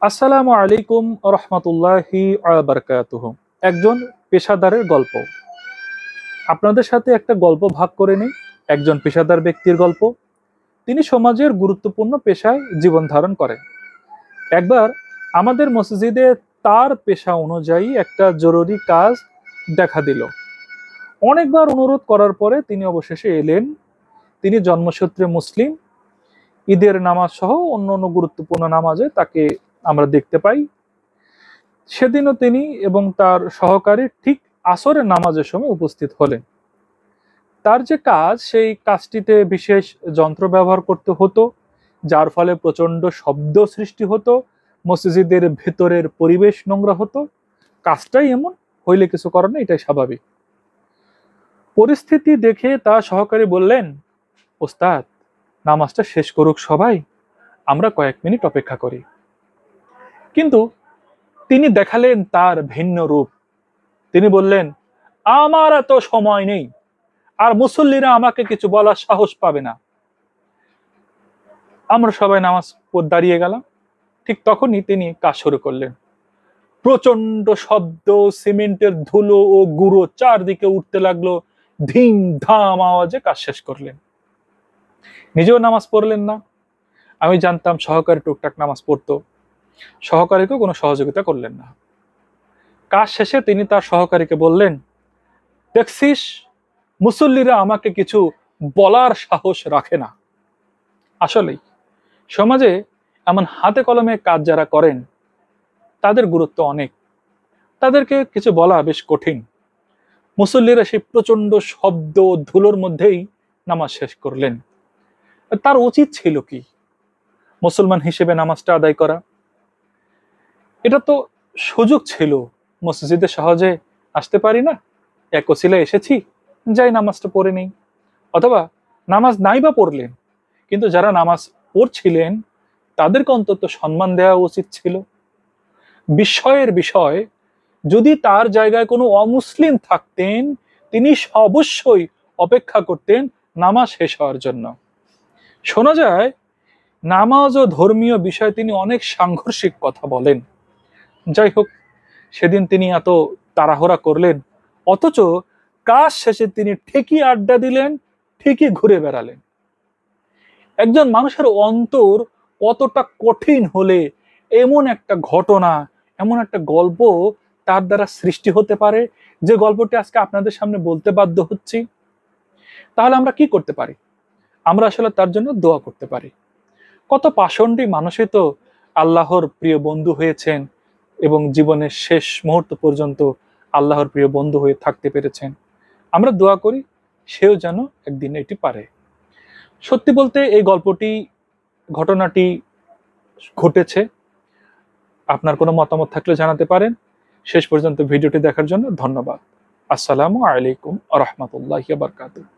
আসসালামু আলাইকুম রহমতুল্লাহি বারাকাতুহু। একজন পেশাদারের গল্প। আপনাদের সাথে একটা গল্প ভাগ করে নেই। একজন পেশাদার ব্যক্তির গল্প। তিনি সমাজের গুরুত্বপূর্ণ পেশায় জীবন ধারণ করেন। একবার আমাদের মসজিদে তার পেশা অনুযায়ী একটা জরুরি কাজ দেখা দিল। অনেকবার অনুরোধ করার পরে তিনি অবশেষে এলেন। তিনি জন্মসূত্রে মুসলিম। ঈদের নামাজ সহ অন্যান্য গুরুত্বপূর্ণ নামাজে তাকে আমরা দেখতে পাই। সেদিনও তিনি এবং তার সহকারী ঠিক আসরের নামাজের সময় উপস্থিত হলেন। তার যে কাজ, সেই কাজটিতে বিশেষ যন্ত্র ব্যবহার করতে হতো, যার ফলে প্রচন্ড শব্দ সৃষ্টি হতো, মসজিদের ভেতরের পরিবেশ নোংরা হতো। কাজটাই এমন, হইলে কিছু করার নেই, এটাই স্বাভাবিক। পরিস্থিতি দেখে তার সহকারী বললেন, ওস্তাদ, নামাজটা শেষ করুক সবাই, আমরা কয়েক মিনিট অপেক্ষা করি। কিন্তু তিনি দেখালেন তার ভিন্ন রূপ। তিনি বললেন, আমার এত সময় নেই, আর মুসল্লিরা আমাকে কিছু বলার সাহস পাবে না। আমরা সবাই নামাজ দাঁড়িয়ে গেলাম। ঠিক তখনই তিনি কাজ শুরু করলেন। প্রচন্ড শব্দ, সিমেন্টের ধুলো ও গুঁড়ো চারদিকে উঠতে লাগলো। ধিম ধাম আওয়াজে কাজ শেষ করলেন। নিজেও নামাজ পড়লেন না। আমি জানতাম সহকারী টুকটাক নামাজ পড়তো। সহকারীকেও কোনো সহযোগিতা করলেন না। কাজ শেষে তিনি তার সহকারীকে বললেন, দেখছিস, মুসল্লিরা আমাকে কিছু বলার সাহস রাখে না। আসলেই সমাজে এমন হাতে কলমে কাজ যারা করেন, তাদের গুরুত্ব অনেক। তাদেরকে কিছু বলা বেশ কঠিন। মুসল্লিরা সেই প্রচন্ড শব্দ ধুলোর মধ্যেই নামাজ শেষ করলেন। তার উচিত ছিল কি? মুসলমান হিসেবে নামাজটা আদায় করা। এটা তো সুযোগ ছিল। মসজিদে সহজে আসতে পারি না, এক ওসিলায় এসেছি, যাই নামাজটা পড়ে নেই। অথবা নামাজ নাই বা পড়লেন, কিন্তু যারা নামাজ পড়ছিলেন তাদেরকে অন্তত সম্মান দেওয়া উচিত ছিল। বিস্ময়ের বিষয়, যদি তার জায়গায় কোনো অমুসলিম থাকতেন, তিনি অবশ্যই অপেক্ষা করতেন নামাজ শেষ হওয়ার জন্য। শোনা যায়, নামাজ ও ধর্মীয় বিষয়ে তিনি অনেক সাংঘর্ষিক কথা বলেন। যাই হোক, সেদিন তিনি এত তাড়াহুড়া করলেন, অথচ কাজ শেষে তিনি ঠিকই আড্ডা দিলেন, ঠিকই ঘুরে বেড়ালেন। একজন মানুষের অন্তর কতটা কঠিন হলে এমন একটা ঘটনা, এমন একটা গল্প তার দ্বারা সৃষ্টি হতে পারে, যে গল্পটি আজকে আপনাদের সামনে বলতে বাধ্য হচ্ছি। তাহলে আমরা কি করতে পারি? আমরা আসলে তার জন্য দোয়া করতে পারি। কত পাষণ্ডী মানুষই তো আল্লাহর প্রিয় বন্ধু হয়েছেন এবং জীবনের শেষ মুহূর্ত পর্যন্ত আল্লাহর প্রিয় বন্ধু হয়ে থাকতে পেরেছেন। আমরা দোয়া করি সেও যেন একদিন এটি পারে। সত্যি বলতে এই ঘটনাটি ঘটেছে। আপনার কোনো মতামত থাকলে জানাতে পারেন। শেষ পর্যন্ত ভিডিওটি দেখার জন্য ধন্যবাদ। আসসালামু আলাইকুম আ রহমতুল্লাহি ওয়া বারাকাতুহু।